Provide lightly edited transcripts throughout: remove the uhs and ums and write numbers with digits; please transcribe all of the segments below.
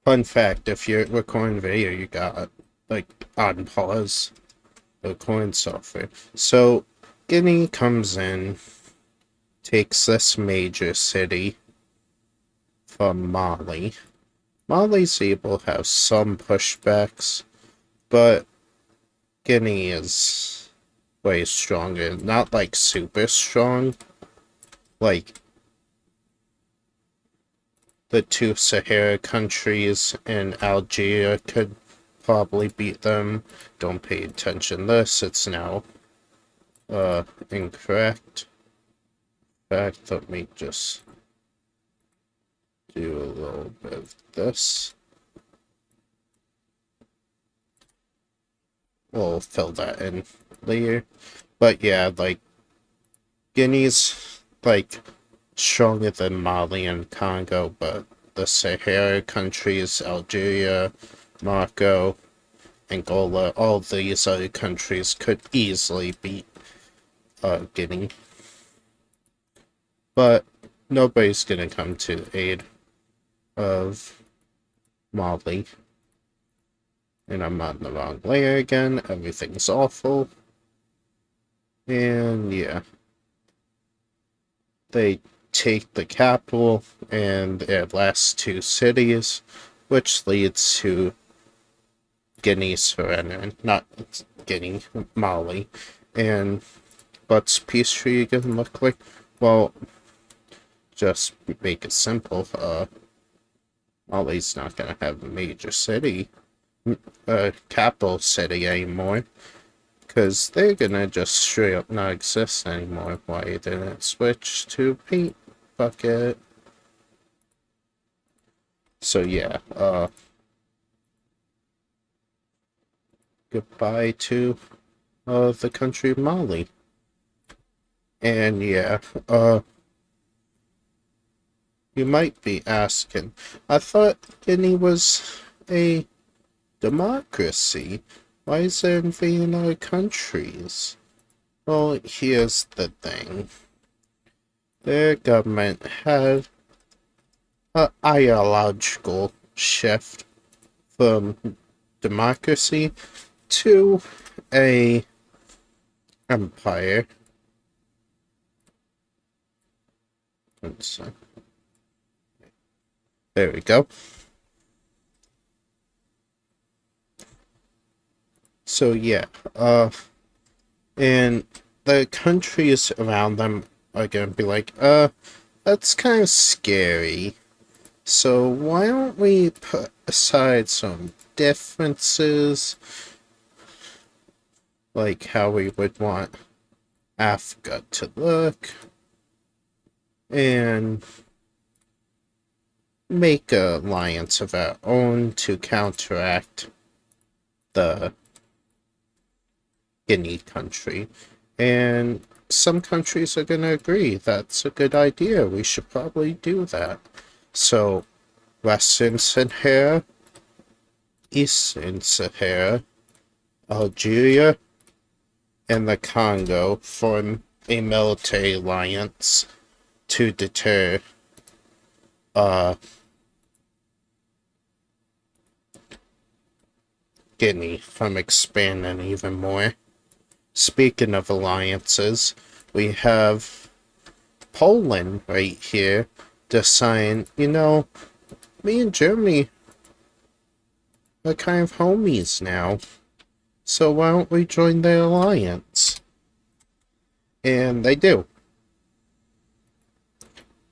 Fun fact, if you're recording video, you got, like, on pause the recording software. So, Guinea comes in, takes this major city from Mali. Mali's able to have some pushbacks, but Guinea is way stronger. Not, like, super strong. Like, the two Sahara countries and Algeria could probably beat them. Don't pay attention to this, it's now incorrect. In fact, let me just do a little bit of this. We'll fill that in later. But yeah, like, Guinea's, like, stronger than Mali and Congo, but the Sahara countries, Algeria, Morocco, Angola, all these other countries could easily beat Guinea. But nobody's gonna come to the aid of Mali. And I'm on the wrong layer again. Everything's awful. And yeah. They take the capital and their last two cities, which leads to Guinea's surrender. Not Guinea, Mali. And what's peace treaty gonna look like? Well, just make it simple. Mali's not gonna have a major city, capital city anymore, because they're gonna just straight up not exist anymore. Why didn't it switch to paint bucket? So yeah, goodbye to the country of Mali. And yeah, you might be asking, I thought Guinea was a democracy. Why is there invading other countries? Well, here's the thing. Their government had an ideological shift from democracy to a empire. There we go. So yeah, and the countries around them are gonna be like, that's kind of scary. So why don't we put aside some differences, like how we would want Africa to look, and make an alliance of our own to counteract the Guinea country. And some countries are going to agree that's a good idea. We should probably do that. So, Western Sahara, Eastern Sahara, Algeria, and the Congo form a military alliance to deter Guinea from expanding even more. Speaking of alliances, we have Poland right here deciding, me and Germany are kind of homies now, so why don't we join the alliance? And they do.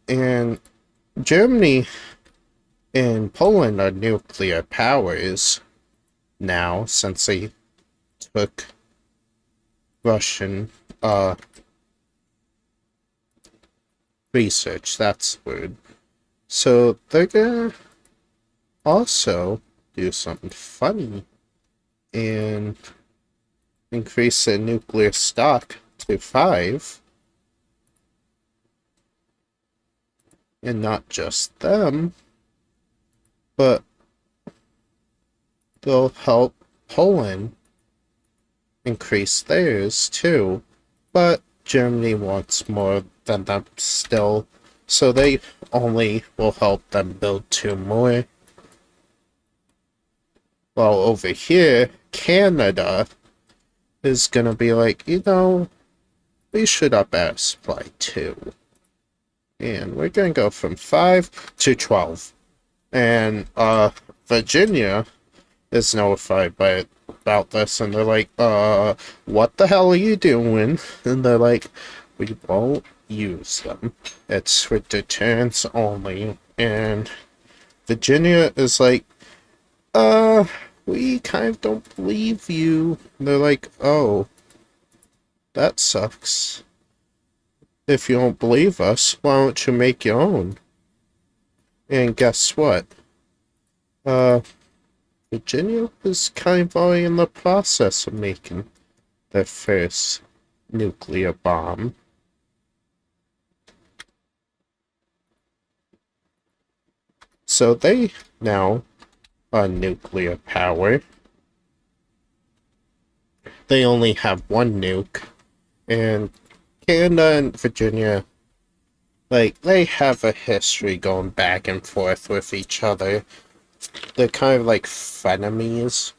And Germany and Poland are nuclear powers now, since they took Russian research, that's the word. So they're gonna also do something funny and increase their nuclear stock to 5. And not just them, but they'll help Poland increase theirs too. But Germany wants more than them still, so they only will help them build 2 more. Well, over here, Canada is gonna be like, we should up our supply too. And we're gonna go from 5 to 12. And, Virginia is notified about this, and they're like, what the hell are you doing? And they're like, we won't use them. It's for deterrence only. And Virginia is like, we kind of don't believe you. And they're like, oh, that sucks. If you don't believe us, why don't you make your own? And guess what? Virginia was kind of already in the process of making their first nuclear bomb. So they now are nuclear power. They only have one nuke, and Canada and Virginia, like, they have a history going back and forth with each other. They're kind of like frenemies.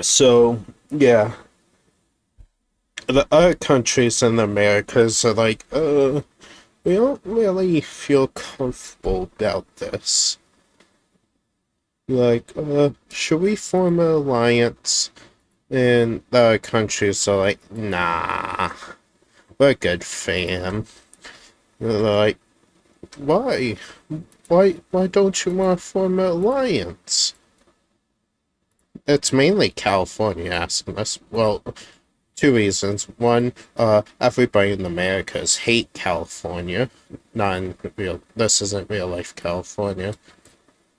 So, yeah. The other countries in the Americas are like, we don't really feel comfortable about this. Like, should we form an alliance? And the other countries are like, nah, we're good, fam. And they're like, why? Why don't you want to form an alliance? It's mainly California asking us. Well, two reasons. One, everybody in the Americas hate California. Not in real. This isn't real life California.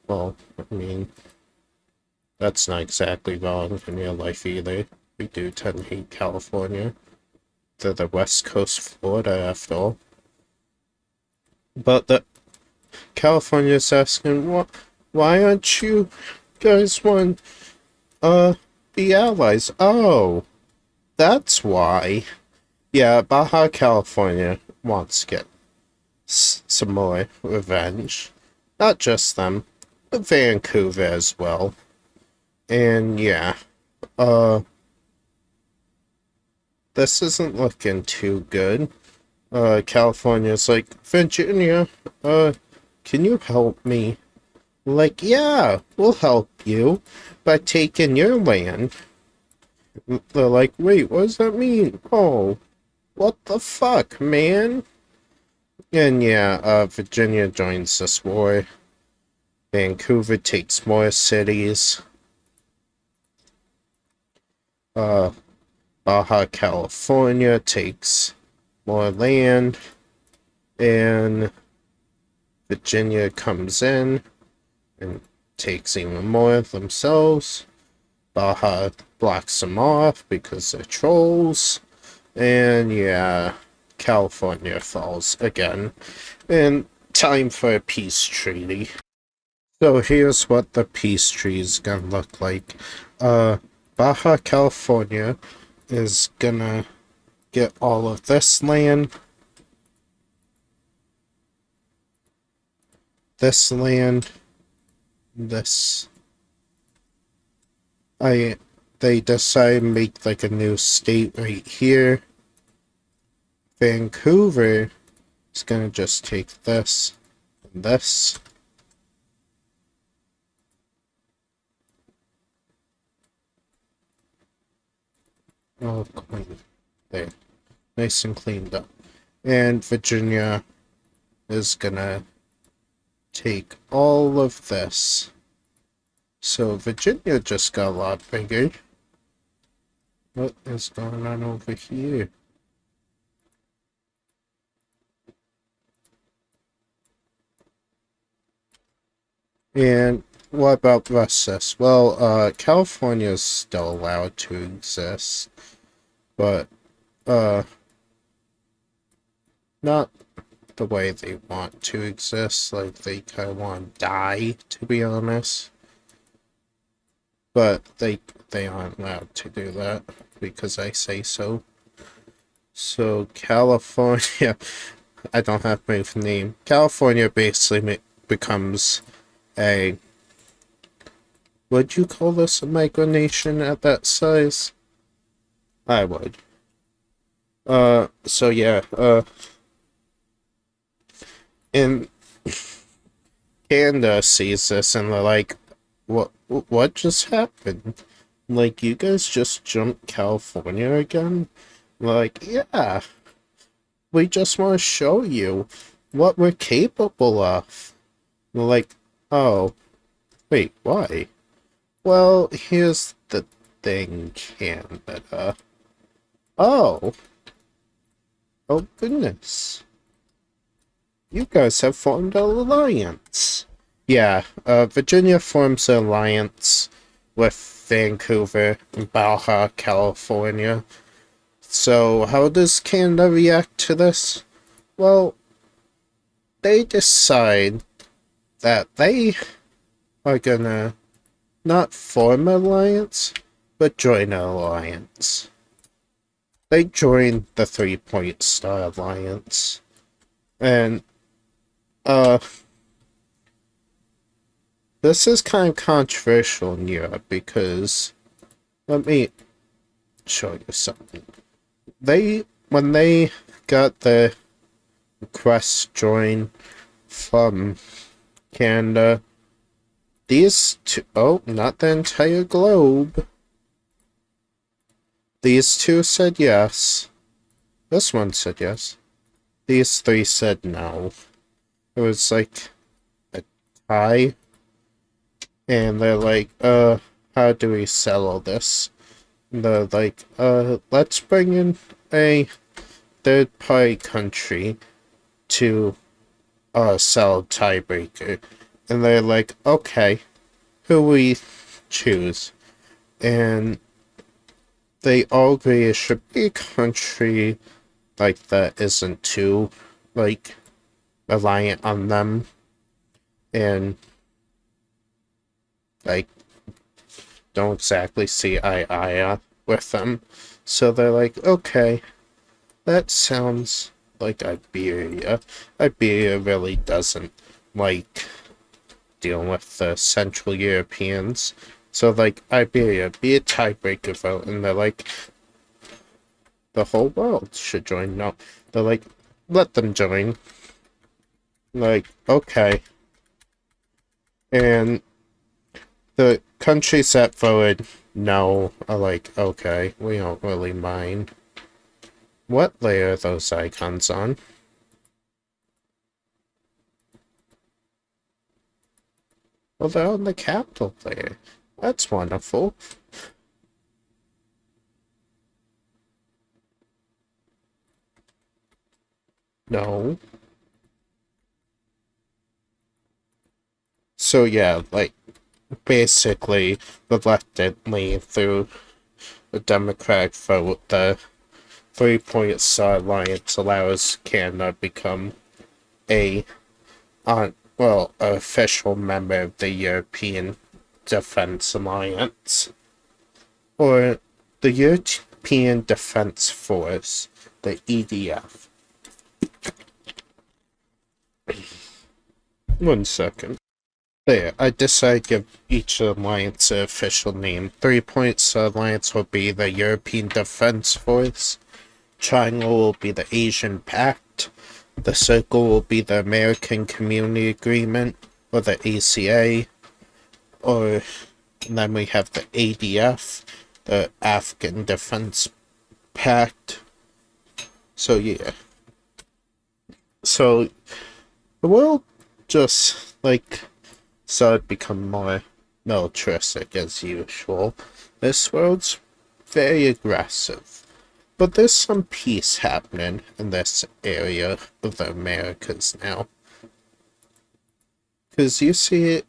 Well, I mean, that's not exactly wrong in real life either. We do tend to hate California. They're the West Coast Florida, after all. But the California's asking, why aren't you guys want be allies? Oh, that's why. Yeah, Baja California wants to get some more revenge. Not just them, but Vancouver as well. And yeah, this isn't looking too good. California's like, Virginia, can you help me? Like, yeah, we'll help you by taking your land. They're like, wait, what does that mean? Oh, what the fuck, man? And yeah, Virginia joins this war. Vancouver takes more cities. Baja California takes more land. And Virginia comes in and takes even more themselves. Baja blocks them off because they're trolls. And yeah, California falls again. And time for a peace treaty. So here's what the peace treaty is gonna look like. Baja California is gonna get all of this land. This land. This. They decide to make like a new state right here. Vancouver is gonna just take this and this. Oh, clean. There. Nice and cleaned up. And Virginia is gonna take all of this. So Virginia just got a lot bigger. What is going on over here? And what about the rest of this? Well, California is still allowed to exist, but, not the way they want to exist. Like, they kind of want to die, to be honest. But they aren't allowed to do that, because I say so. So, California, I don't have my name. California basically becomes a Would you call this a micronation at that size? I would. So yeah, and Canada sees this and they're like, what just happened? Like, you guys just jumped California again? Like, yeah, we just want to show you what we're capable of. Like, oh, wait, why? Well, here's the thing, Canada. Oh, oh goodness. You guys have formed an alliance. Yeah, Virginia forms an alliance with Vancouver and Baja, California. So, how does Canada react to this? Well, they decide that they are gonna not form an alliance, but join an alliance. They join the 3-Point Star Alliance. And, this is kind of controversial in Europe because, let me show you something. When they got the request join from Canada, these two, oh, not the entire globe. These two said yes. This one said yes. These three said no. It was like a tie. And they're like, how do we settle this? And they're like, let's bring in a third-party country to, settle tiebreaker. And they're like, okay, who we choose? And they all agree it should be a country, like, that isn't too, like, reliant on them. And, like, don't exactly see eye with them. So they're like, okay, that sounds like Iberia. Iberia really doesn't like dealing with the Central Europeans. So, like, Iberia, be a tiebreaker vote. And they're like, the whole world should join. No, they're like, let them join. Like, okay. And the countries that voted no are like, okay, we don't really mind. What layer are those icons on? Well, they're on the capital layer. That's wonderful. No. So yeah, like, basically, reluctantly, through the Democratic vote, the 3-Point Star Alliance allows Canada to become a, official member of the European Defense Alliance, or the European Defense Force, the EDF. One second. There, I decided to give each alliance an official name. 3-Point Star Alliance will be the European Defense Force. Triangle will be the Asian Pact. The circle will be the American Community Agreement, or the ACA. And then we have the ADF, the Afghan Defense Pact. So yeah. So the world just, like, started to become more militaristic as usual. This world's very aggressive. But there's some peace happening in this area of the Americas now. Because you see,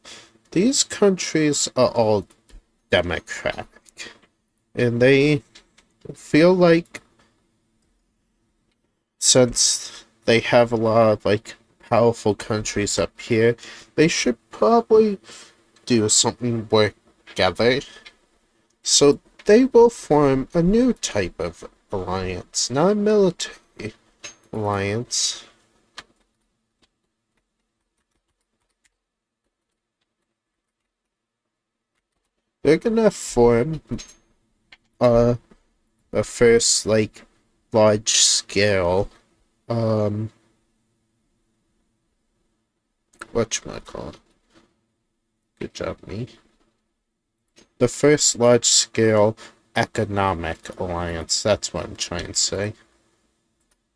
these countries are all democratic. And they feel like, since they have a lot of, like, powerful countries up here, they should probably do something work together. So they will form a new type of alliance, not a military alliance. they're gonna form a first like large scale whatchamacallit. Good job, me. The first large scale economic alliance, that's what I'm trying to say.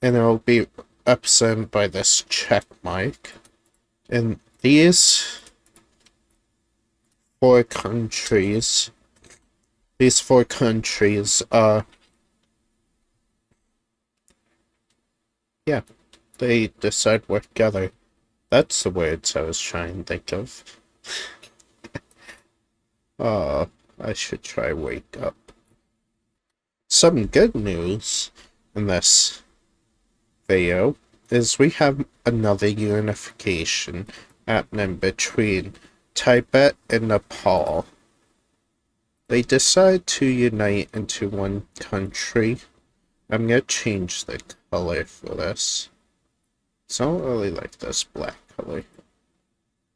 And it'll be represented by this check mark. And these four countries, yeah, they decide work together. That's the words I was trying to think of. I should try wake up. Some good news in this video is we have another unification happening between Tibet and Nepal. They decide to unite into one country. I'm gonna change the color for this. So I don't really like this black color.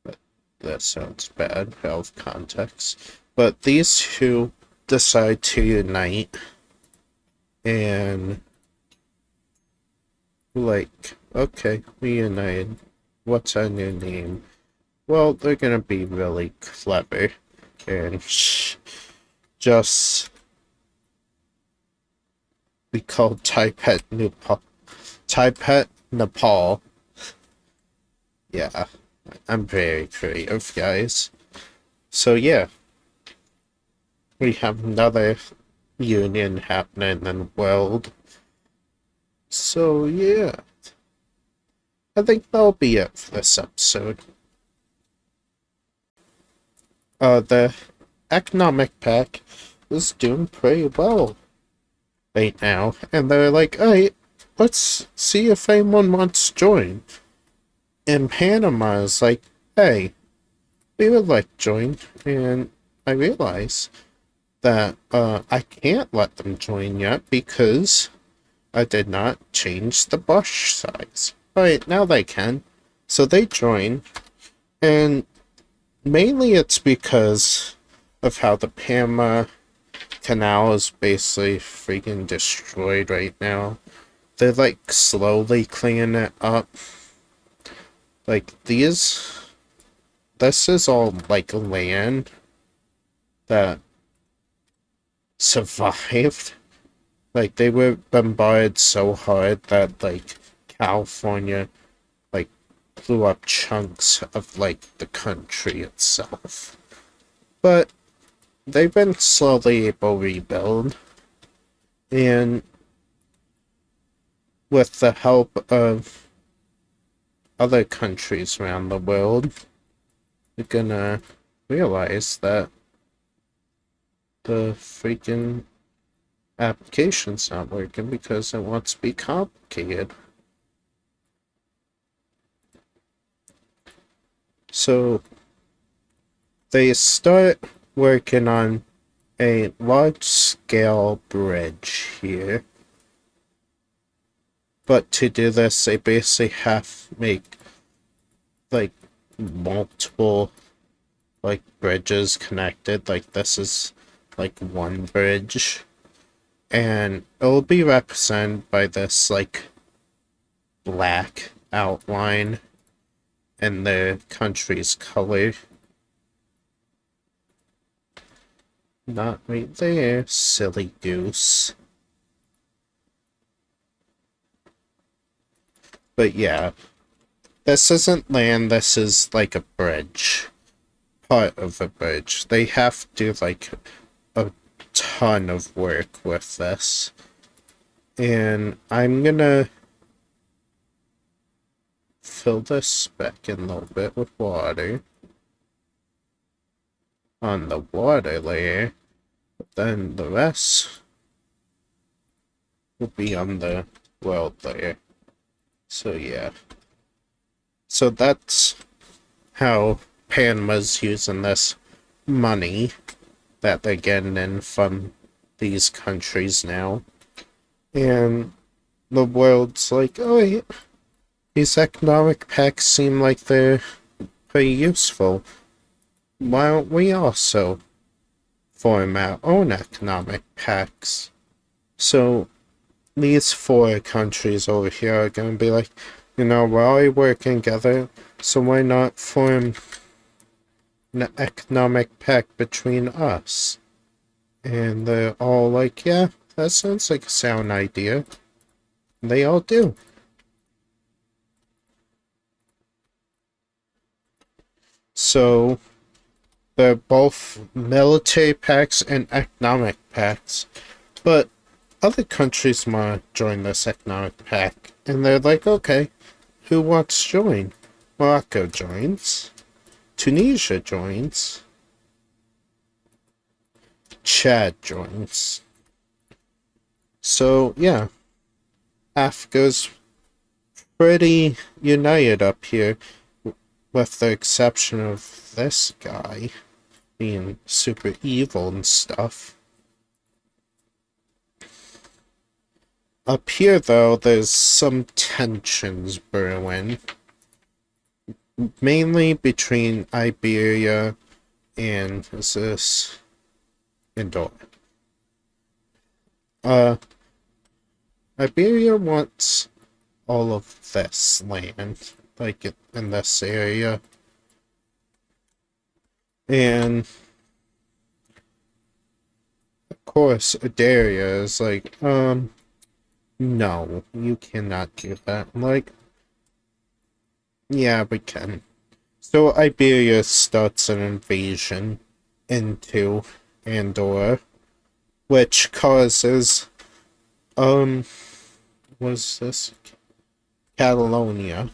But that sounds bad out of context. But these two decide to unite and like, okay, we united. What's our new name? Well, they're gonna be really clever and just be called Tibet, Nepal. Yeah, I'm very creative, guys. So yeah, we have another union happening in the world. So yeah, I think that'll be it for this episode. The economic pack is doing pretty well right now, and they're like, alright, let's see if anyone wants to join. And Panama is like, hey, we would like to join, and I realize that I can't let them join yet because I did not change the bush size. Alright, now they can. So they join, and mainly it's because of how the Panama Canal is basically freaking destroyed right now. They're like slowly cleaning it up. Like this is all like land that survived. Like they were bombarded so hard that like California like blew up chunks of like the country itself. But they've been slowly able to rebuild, and with the help of other countries around the world, we're gonna realize that the freaking application's not working because it wants to be complicated. So they start working on a large-scale bridge here. But to do this, they basically have to make like multiple like bridges connected. Like this is like one bridge, and it'll be represented by this like black outline in the country's color. Not right there, silly goose. But yeah, this isn't land, this is like a bridge. Part of a bridge. They have to do like a ton of work with this. And I'm gonna fill this back in a little bit with water on the water layer, but then the rest will be on the world layer. So yeah. So that's how Panama's using this money that they're getting in from these countries now. And the world's like, oh yeah, these economic packs seem like they're pretty useful. Why don't we also form our own economic pacts. So these four countries over here are going to be like, we're already working together, so why not form an economic pact between us? And they're all like, yeah, that sounds like a sound idea. And they all do. So they're both military pacts and economic pacts. But other countries want to join this economic pact. And they're like, okay, who wants to join? Morocco joins. Tunisia joins. Chad joins. So, yeah. Africa's pretty united up here, with the exception of this guy being super evil and stuff. Up here, though, there's some tensions brewing, mainly between Iberia and, is this, Andorra. Iberia wants all of this land, like in this area. And of course, Adaria is like, no, you cannot do that. Like, yeah, we can. So Iberia starts an invasion into Andorra, which causes, was this Catalonia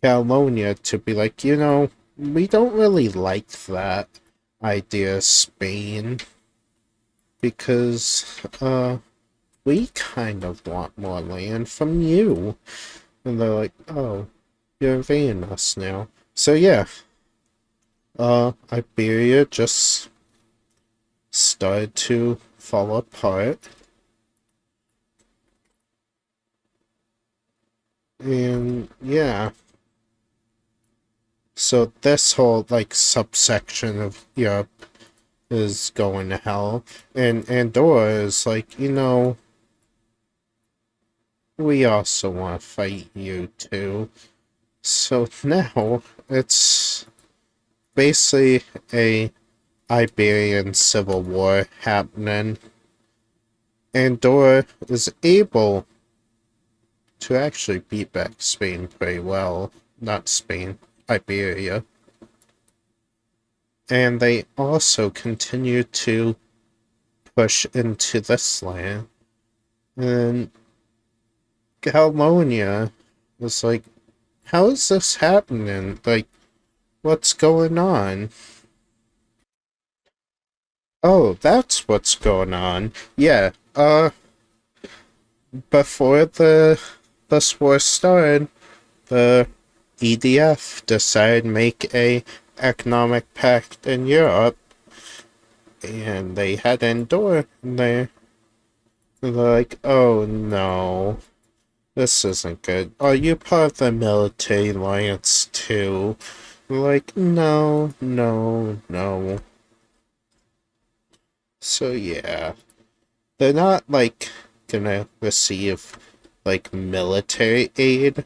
to be like, we don't really like that idea of Spain, because, we kind of want more land from you. And they're like, oh, you're invading us now. So yeah, Iberia just started to fall apart. And yeah. So this whole, like, subsection of Europe is going to hell. And Andorra is like, we also want to fight you too. So now it's basically a Iberian civil war happening. Andorra is able to actually beat back Spain pretty well. Not Spain, Iberia. And they also continue to push into this land. And Catalonia was like, how is this happening? Like, what's going on? Oh, that's what's going on. Yeah, before this war started, the EDF decided to make a economic pact in Europe, and they had Andorra in there. They're like, oh no, this isn't good. Are you part of the military alliance too? They're like, no. So yeah, they're not, like, gonna receive, like, military aid,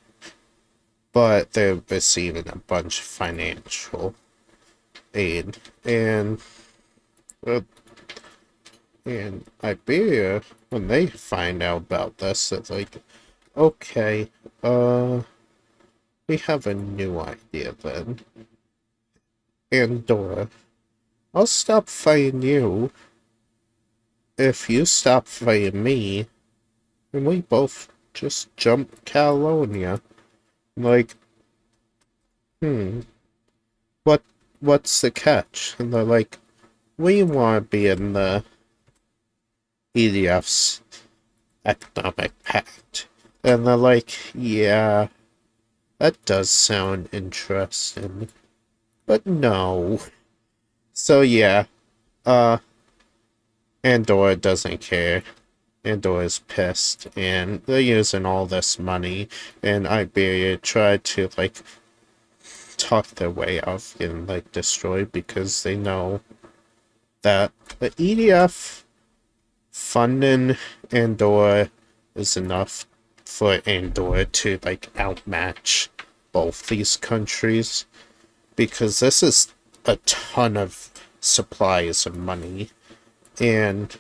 but they're receiving a bunch of financial aid. And Iberia, when they find out about this, it's like, okay, we have a new idea then. Andorra, I'll stop fighting you if you stop fighting me, and we both just jump Catalonia. Like, what's the catch? And they're like, we want to be in the EDF's economic pact. And they're like, yeah, that does sound interesting. But no. So yeah, Andorra doesn't care. Andorra's pissed, and they're using all this money, and Iberia tried to, like, talk their way out of getting, like, destroyed, because they know that the EDF funding Andorra is enough for Andorra to like outmatch both these countries, because this is a ton of supplies of money and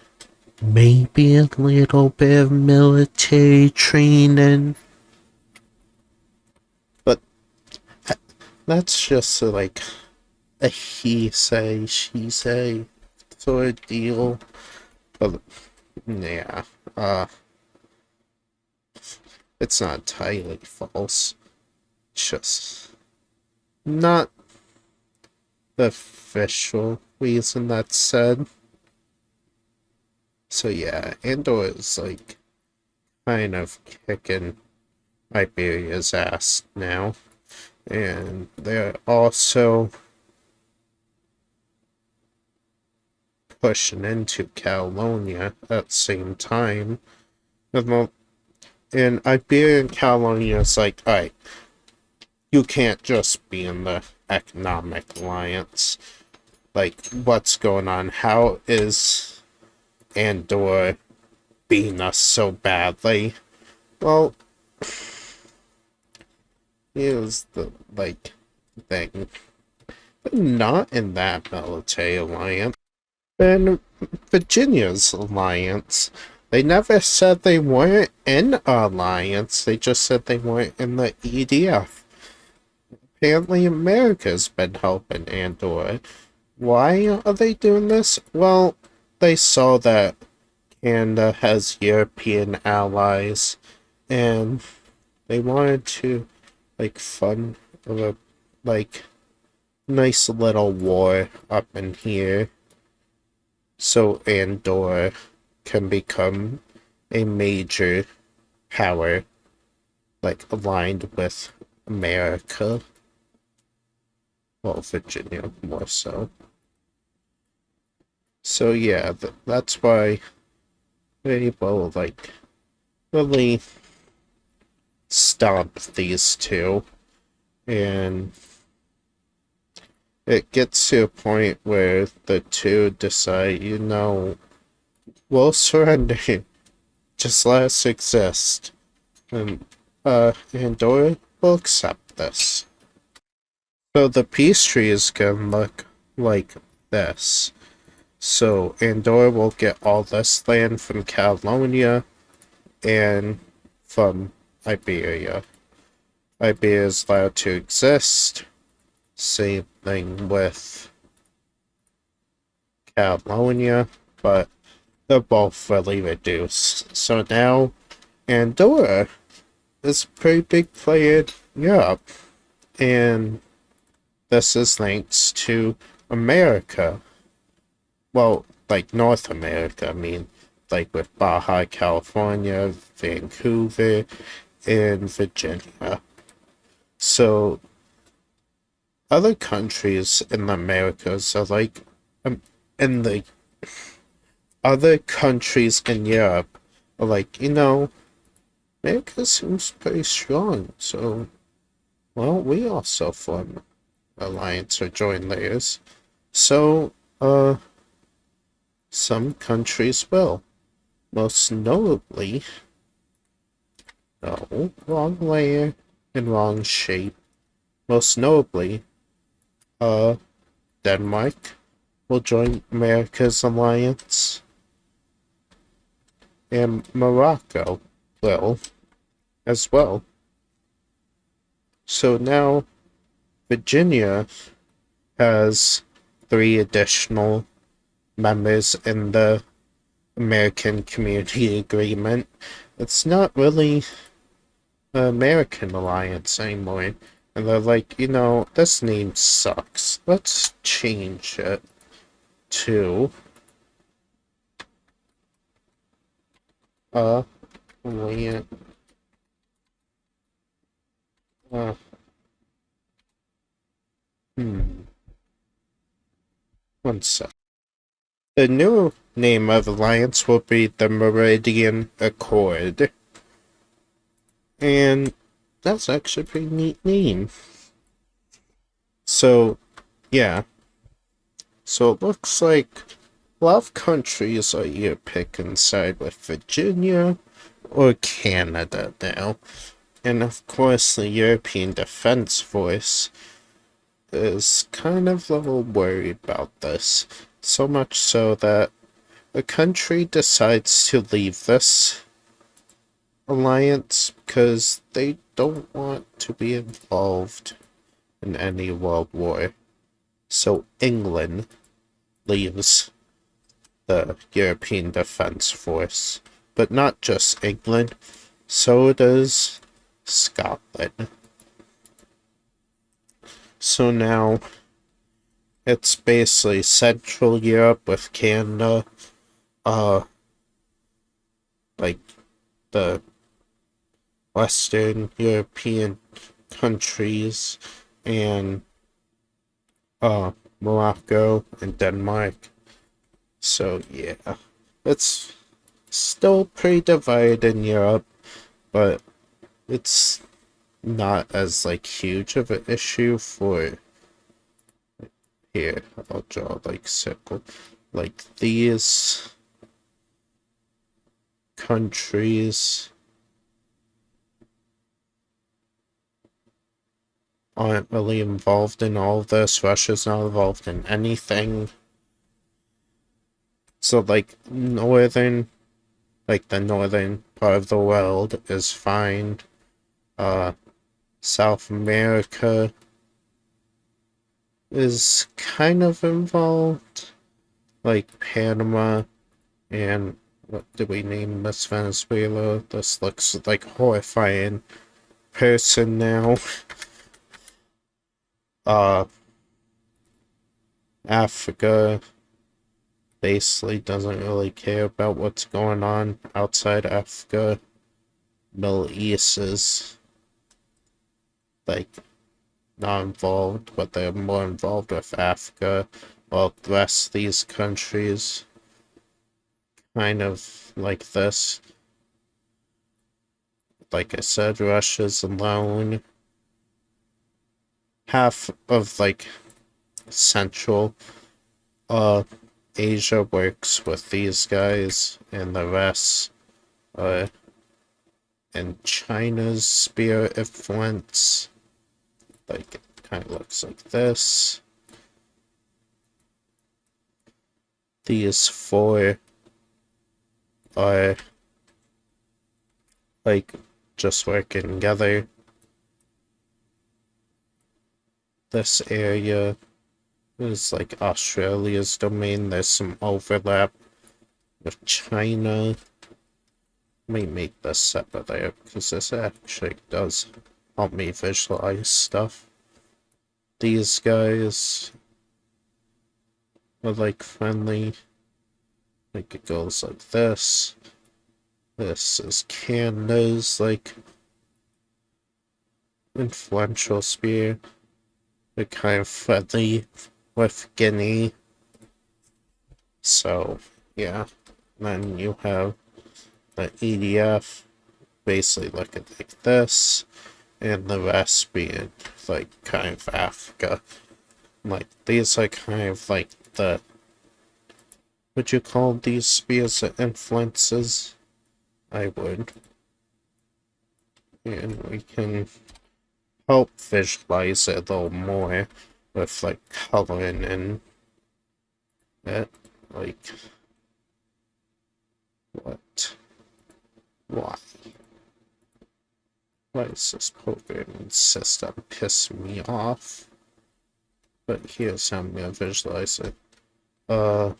maybe a little bit of military training, but that's just like a he say she say sort of deal. But yeah, it's not entirely false. It's just not the official reason that's said. So yeah, Andorra is like kind of kicking Iberia's ass now. And they're also pushing into Catalonia at the same time. And Iberia and Catalonia is like, alright, you can't just be in the economic alliance. Like, what's going on? How is Andorra beating us so badly? Well, here's the, like, thing. They're not in that military alliance. In Virginia's alliance. They never said they weren't in an alliance, they just said they weren't in the EDF. Apparently America's been helping Andorra. Why are they doing this? Well, they saw that Canada has European allies, and they wanted to, like, fund a, like, nice little war up in here, so Andorra can become a major power, like, aligned with America. Well, Virginia more so. So yeah, that's why they will, like, really stomp these two. And it gets to a point where the two decide, you know, we'll surrender. Just let us exist. And Andorra will accept this. So the peace tree is gonna look like this. So Andorra will get all this land from Catalonia and from Iberia. Iberia is allowed to exist. Same thing with Catalonia, but they're both really reduced. So now Andorra is a pretty big player in Europe, and this is thanks to America. Well, like North America, I mean, like with Baja California, Vancouver, and Virginia. So other countries in the Americas are like, in the other countries in Europe are like, you know, America seems pretty strong, so, well, we also form alliance or join theirs. So, some countries will. Most notably, no, wrong layer and wrong shape. Most notably, Denmark will join America's alliance, and Morocco will as well. So now Virginia has 3 additional members in the American Community Agreement. It's not really an American alliance anymore. And they're like, you know, this name sucks. Let's change it to wait, one sec. The new name of the alliance will be the Meridian Accord. And that's actually a pretty neat name. So, yeah. So it looks like a lot of countries are either picking side with Virginia or Canada now. And of course, the European Defense Force is kind of a little worried about this. So much so that a country decides to leave this alliance because they don't want to be involved in any world war. So England leaves the European Defense Force. But not just England, so does Scotland. So now it's basically Central Europe with Canada, like the Western European countries, and Morocco and Denmark. So yeah, it's still pretty divided in Europe, but it's not as like huge of an issue for here. I'll draw like circle. Like these countries aren't really involved in all of this. Russia's not involved in anything. So like the northern part of the world is fine. South America is kind of involved. Like Panama and what did we name this? Venezuela. This looks like horrifying person now. Africa basically doesn't really care about what's going on outside Africa. Middle East is like not involved, but they're more involved with Africa. While the rest of these countries kind of like this. Like I said, Russia's alone. Half of like Central Asia works with these guys, and the rest in China's sphere influence. Like it kind of looks like this. These four are like just working together. This area is like Australia's domain. There's some overlap with China. Let me make this separate there because this actually does help me visualize stuff. These guys are like friendly. Like it goes like this. This is Canada's like influential sphere. They're kind of friendly with Guinea. So yeah. Then you have the EDF basically looking like this, and the rest being like kind of Africa. Like these are kind of like the, would you call these spheres of influences? I would. And we can help visualize it a little more with like coloring in it. Like what? Why? Why is this programming system pissing me off? But here's how I'm gonna visualize it. Let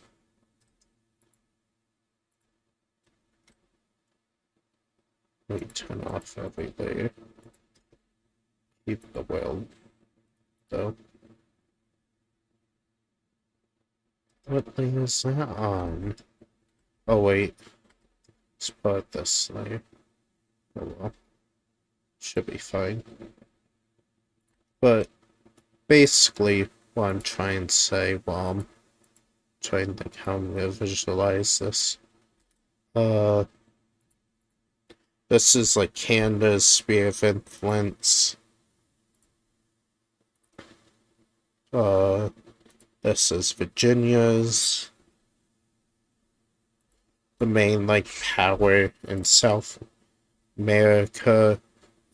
me turn off every layer. Keep the world though. What layer is that on? Oh wait. Let's put this layer. Oh well. Should be fine. But basically what I'm trying to say while I'm trying to think how I'm gonna visualize this. This is like Canada's sphere of influence. This is Virginia's. the main like power in South America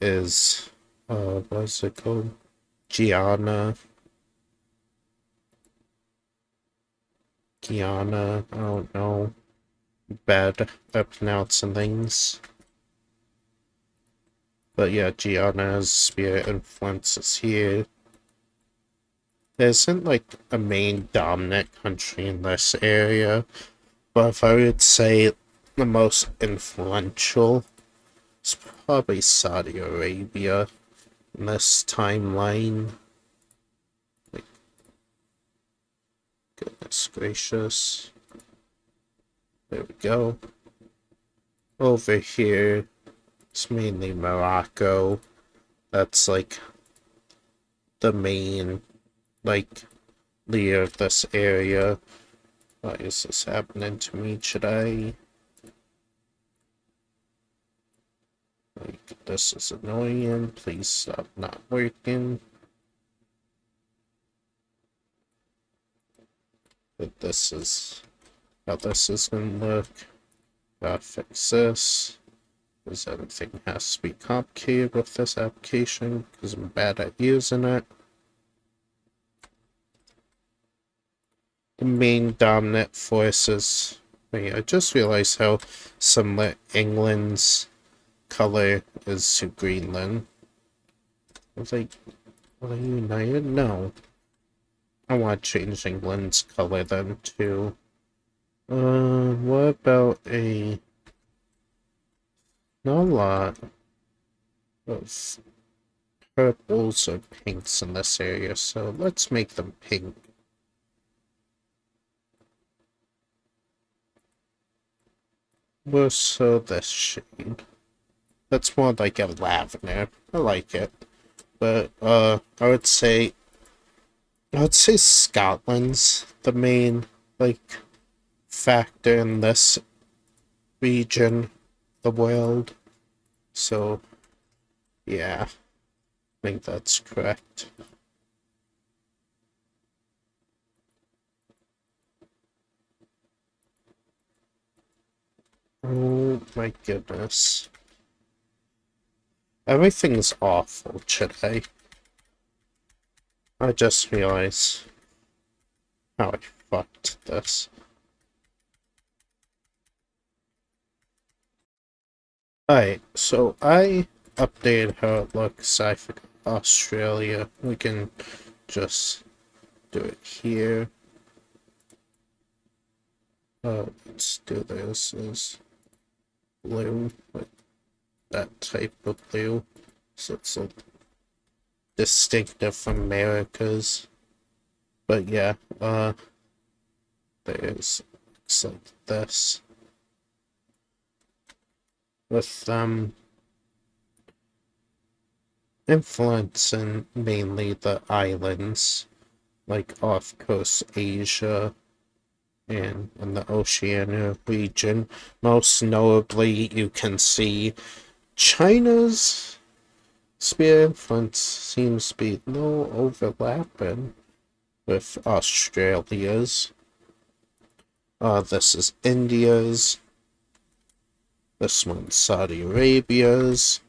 is what's it called? Guyana, I don't know. Bad at pronouncing things. But yeah, Gianna's spirit influences here. There isn't like a main dominant country in this area, but if I would say the most influential, it's probably Saudi Arabia in this timeline. Like, goodness gracious. There we go. Over here, it's mainly Morocco. That's like the main, like, leader of this area. Why is this happening to me? Should I... Like, this is annoying. Please stop not working. But this is how this is gonna look. Gotta fix this. Because everything has to be complicated with this application, because I'm bad at using it. The main dominant forces. Wait, I just realized how similar England's color is to Greenland. I was like, are they united? No. I want to change England's color then too. What about a... Not a lot of purples or pinks in this area, so let's make them pink. More so this shade. That's more like a lavender. I like it. But I would say Scotland's the main like factor in this region, the world. So yeah, I think that's correct. Oh my goodness. Everything's awful today. I just realized how I fucked this. Alright, so I updated how it looks. I forgot Australia. We can just do it here. Let's do this as blue, like that type of blue. So it's a distinctive from America's. But yeah, there's looks like this. With influencing mainly the islands, like off coast Asia and in the Oceania region. Most notably, you can see China's sphere influence seems to be no overlapping with Australia's. This is India's. This one's Saudi Arabia's.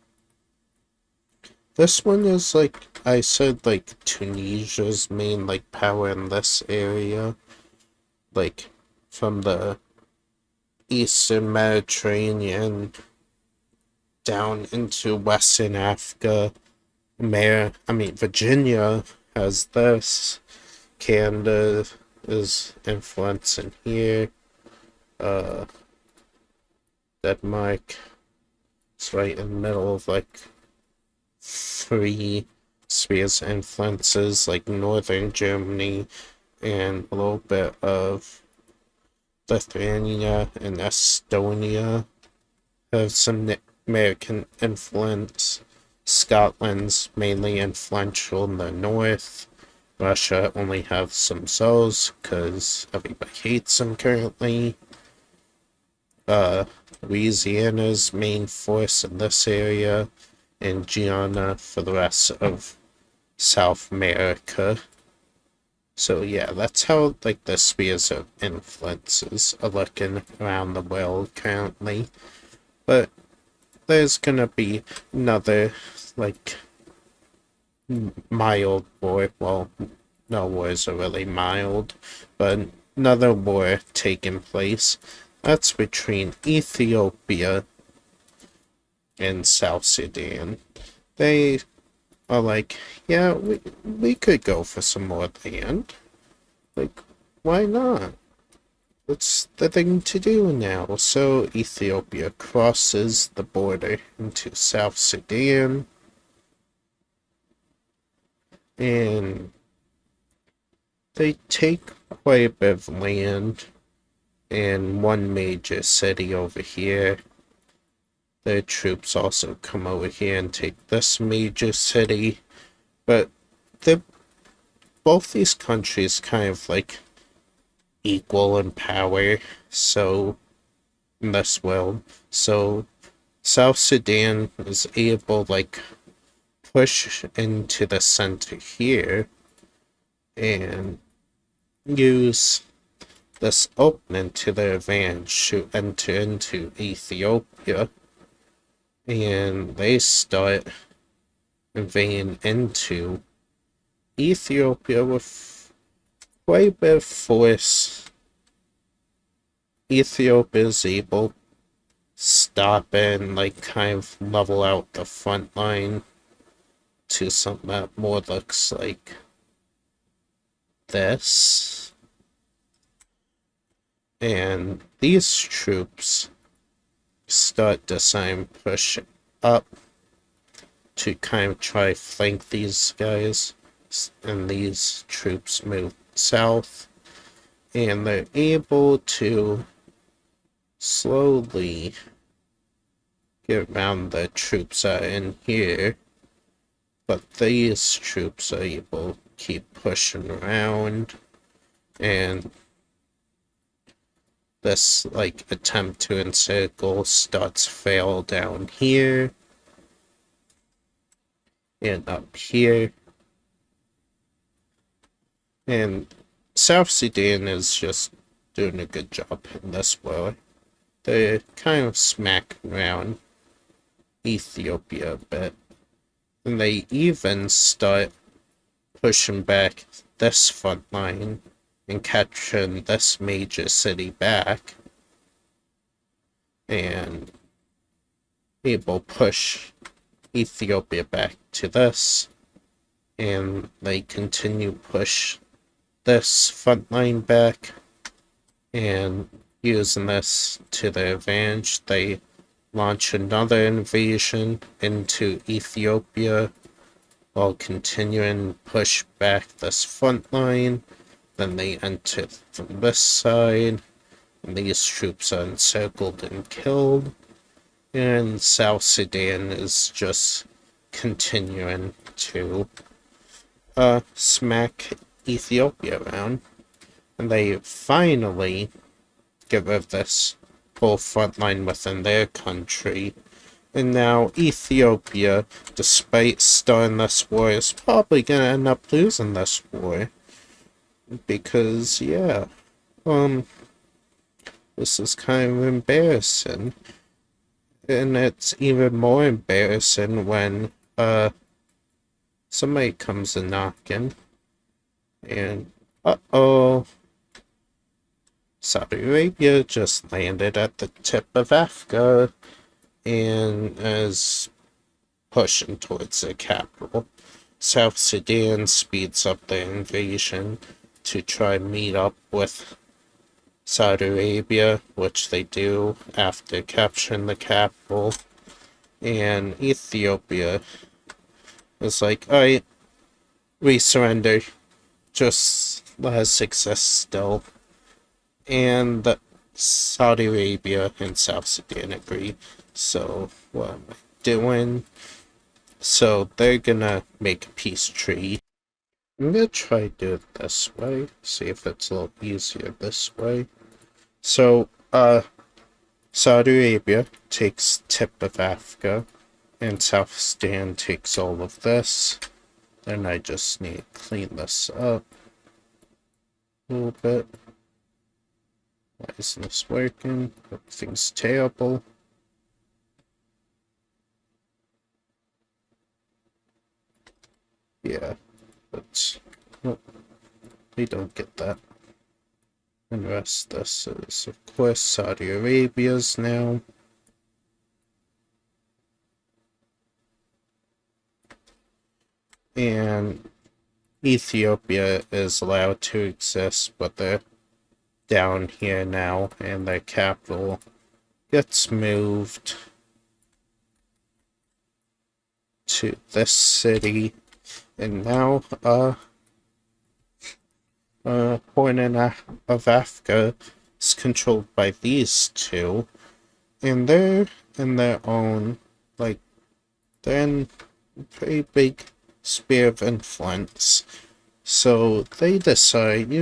This one is like I said, like Tunisia's main like power in this area. Like from the Eastern Mediterranean down into Western Africa. Virginia has this. Canada is influencing here. Denmark is right in the middle of like three spheres of influences, like northern Germany and a little bit of Lithuania and Estonia have some American influence. Scotland's mainly influential in the north. Russia only have some souls because everybody hates them currently. Louisiana's main force in this area, and Guyana for the rest of South America. So yeah, that's how like the spheres of influences are looking around the world currently. But there's gonna be another like mild war. Well, no wars are really mild, but another war taking place. That's between Ethiopia and South Sudan. They are like, yeah, we could go for some more land. Like, why not? It's the thing to do now. So Ethiopia crosses the border into South Sudan, and they take quite a bit of land in one major city over here. The troops also come over here and take this major city, but they're both these countries kind of like equal in power, so in this world. So South Sudan is able like push into the center here and use this opening to their advantage to enter into Ethiopia, and they start invading into Ethiopia with quite a bit of force. Ethiopia is able to stop and like kind of level out the front line to something that more looks like this. And these troops start deciding push up to kind of try flank these guys, and these troops move south, and they're able to slowly get around the troops that are in here, but these troops are able to keep pushing around, and this like attempt to encircle starts fail down here and up here. And South Sudan is just doing a good job in this war. They're kind of smacking around Ethiopia a bit. And they even start pushing back this front line and capturing this major city back. And able to push Ethiopia back to this. And they continue push this front line back, and using this to their advantage, they launch another invasion into Ethiopia while continuing to push back this front line. Then they enter from this side, and these troops are encircled and killed, and South Sudan is just continuing to smack Ethiopia around, and they finally get rid of this whole front line within their country. And now Ethiopia, despite starting this war, is probably gonna end up losing this war. Because yeah, this is kind of embarrassing. And it's even more embarrassing when somebody comes a knocking, and uh-oh, Saudi Arabia just landed at the tip of Africa and is pushing towards the capital. South Sudan speeds up the invasion to try and meet up with Saudi Arabia, which they do after capturing the capital. And Ethiopia is like, alright, we surrender. Just let us exist still. And Saudi Arabia and South Sudan agree. So, what am I doing? So, they're gonna make a peace treaty. I'm gonna try to do it this way. See if it's a little easier this way. So, Saudi Arabia takes tip of Africa, and South Sudan takes all of this. Then I just need to clean this up. a little bit. Why isn't this working? Everything's terrible. Yeah, but nope, they don't get that. And the rest of this is, of course, Saudi Arabia's now. And Ethiopia is allowed to exist, but they're down here now, and their capital gets moved to this city. And now, Horn of Africa is controlled by these two, and they're in their own, like, they're in a pretty big sphere of influence. So they decide,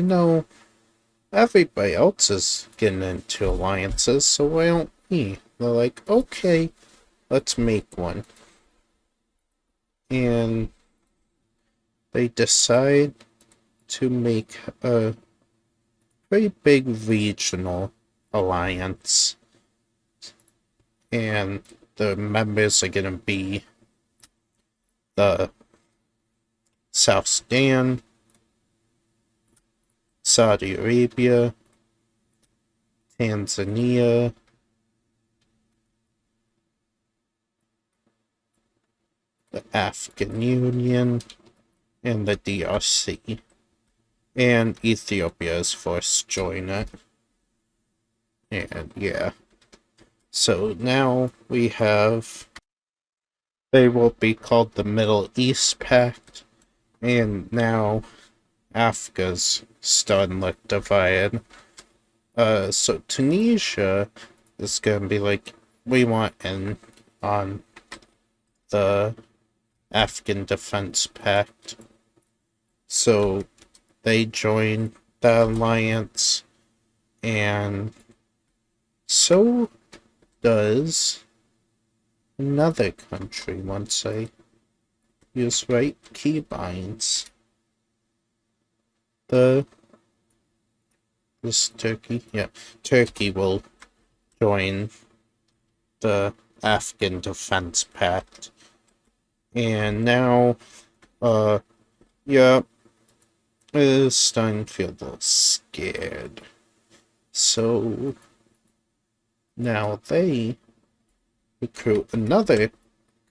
everybody else is getting into alliances, so why don't we? They're like, okay, let's make one. And they decide to make a pretty big regional alliance. And the members are going to be the South Sudan, Saudi Arabia, Tanzania, the African Union, and the DRC. And Ethiopia is forced to join it. And yeah. So now we have, they will be called the Middle East Pact. And now Africa's starting to look divided. So Tunisia is gonna be like, we want in on the African Defense Pact. So they join the alliance, and so does another country once I use right keybinds. This Turkey? Yeah. Turkey will join the Afghan Defense Pact. And now, yeah, is starting to feel a little scared. So, now they recruit another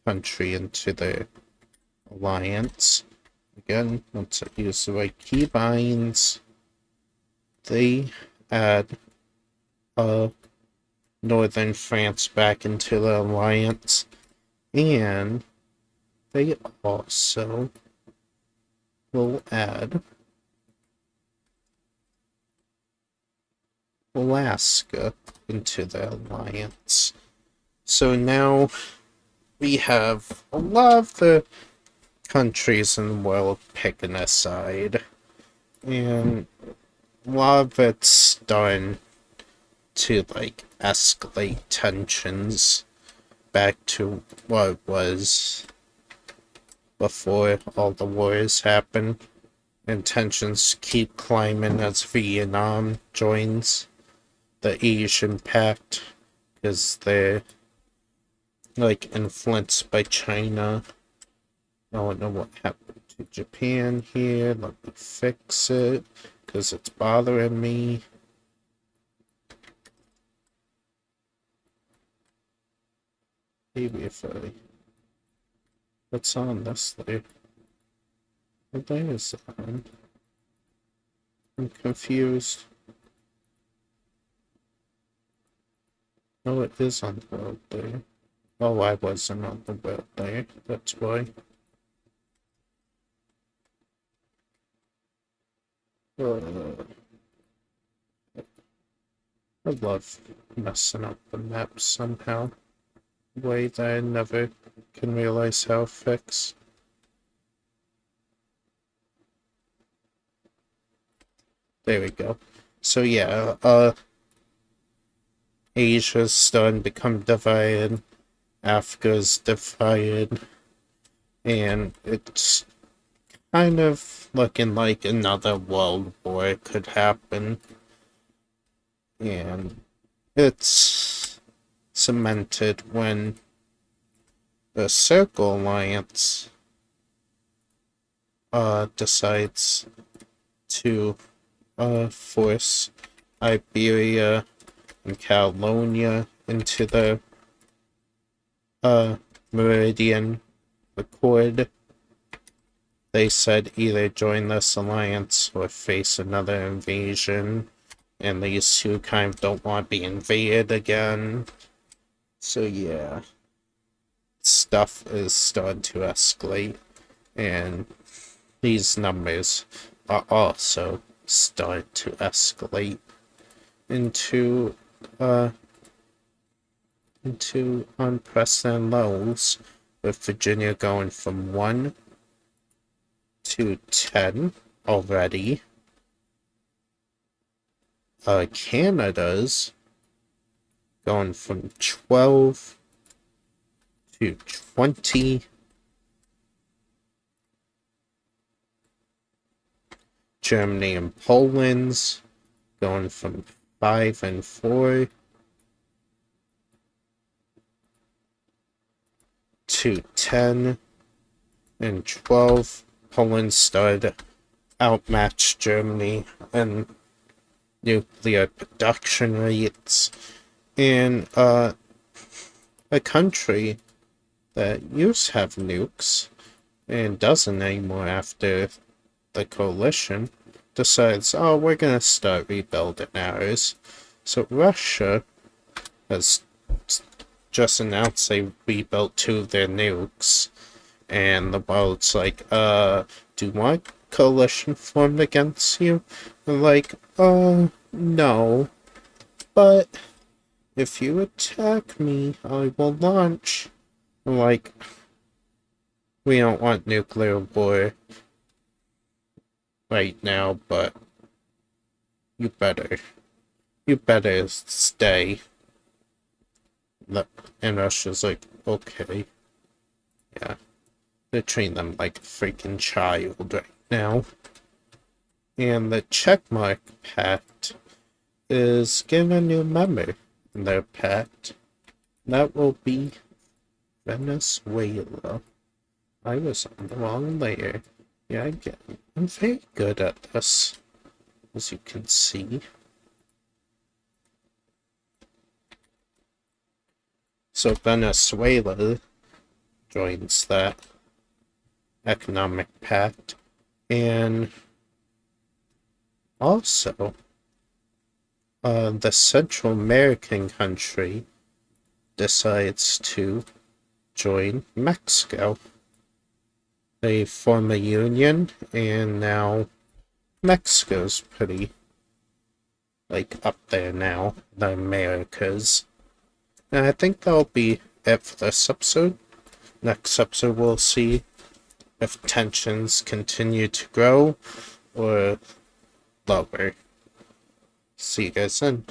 country into their alliance. Again, once I use the right keybinds, they add northern France back into the alliance, and they also will add Alaska into the alliance. So now we have a lot of the countries in the world picking a side, and a lot of it's starting to like escalate tensions back to what it was before all the wars happened, and tensions keep climbing as Vietnam joins the Asian Pact because they're like influenced by China. I don't know what happened to Japan here. Let me fix it because it's bothering me. Maybe if I... What's on this layer? What layer is it on? I'm confused. Oh, it is on the world layer. Oh, I wasn't on the world layer. That's why. I love messing up the map somehow. A way that I never can realize how to fix. There we go. So yeah, Asia's starting to become divided. Africa's divided. And it's kind of looking like another world war could happen. And it's cemented when the Circle Alliance decides to force Iberia and Catalonia into the Meridian Accord. They said either join this alliance or face another invasion, and these two kind of don't want to be invaded again. So yeah, stuff is starting to escalate, and these numbers are also starting to escalate into unprecedented lows, with Virginia going from 1 to 10 already. Canada's going from 12 to 20. Germany and Poland's going from 5 and 4 to 10 and 12. Poland started outmatched Germany in nuclear production rates, and a country that used to have nukes and doesn't anymore after the coalition decides, oh, we're gonna start rebuilding ours. So Russia has just announced they rebuilt 2 of their nukes, and the world's like, do you want coalition formed against you? And like, no, but if you attack me, I will launch. And like, we don't want nuclear war right now, but you better stay. And Russia's like, okay, yeah. They're treating them like a freaking child right now. And the Checkmark Pact is getting a new member in their pact. That will be Venezuela. I was on the wrong layer. Yeah, I'm very good at this, as you can see. So Venezuela joins that economic pact, and also the Central American country decides to join Mexico. They form a union, and now Mexico's pretty up there now, the Americas. And I think that'll be it for this episode. Next episode we'll see if tensions continue to grow or lower. See you guys then.